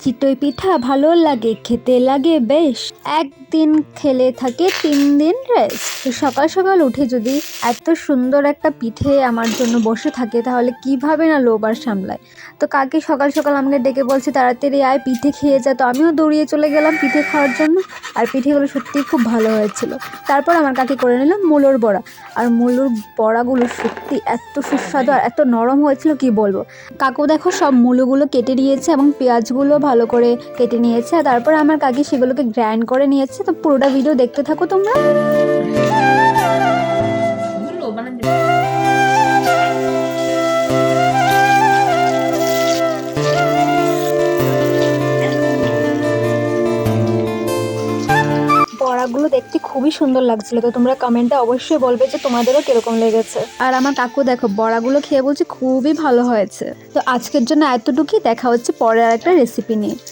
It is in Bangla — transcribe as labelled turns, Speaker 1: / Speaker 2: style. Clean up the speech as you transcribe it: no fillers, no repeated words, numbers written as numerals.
Speaker 1: চিতই পিঠা ভালো লাগে, খেতে লাগে বেশ। একদিন খেলে থাকে 3 দিন রেস্ট। তো সকাল সকাল উঠে যদি এত সুন্দর একটা পিঠে আমার জন্য বসে থাকে তাহলে কিভাবে না লোভ আর সামলায়। তো কাকি সকাল সকাল আমাকে ডেকে বলছে তাড়াতাড়ি আয় পিঠে খেয়ে যা। তো আমিও দৌড়িয়ে চলে গেলাম পিঠে খাওয়ার জন্য। আর পিঠেগুলো সত্যিই খুব ভালো হয়েছিল। তারপর আমার কাকি করে নিলাম মুলোর বড়া। আর মুলোর বড়াগুলো সত্যি এত সুস্বাদু আর এত নরম হয়েছিল কি বলবো। কাকু দেখো সব মুলোগুলো কেটে নিয়েছে এবং পেঁয়াজগুলো ভালো করে কেটে নিয়েছে। আর তারপর আমার কাকি সেগুলোকে গ্রাইন্ড করে নিয়েছে। তো পুরোটা ভিডিও দেখতে থাকো তোমরা। বড়াগুলো দেখতে খুবই সুন্দর লাগছিল। তো তোমরা কমেন্টে অবশ্যই বলবে যে তোমাদেরও কিরকম লেগেছে। আর আমার কাকু দেখো বড়াগুলো খেয়ে বলছে খুবই ভালো হয়েছে। তো আজকের জন্য এতটুকুই, দেখা হচ্ছে পরের একটা রেসিপি নিয়ে।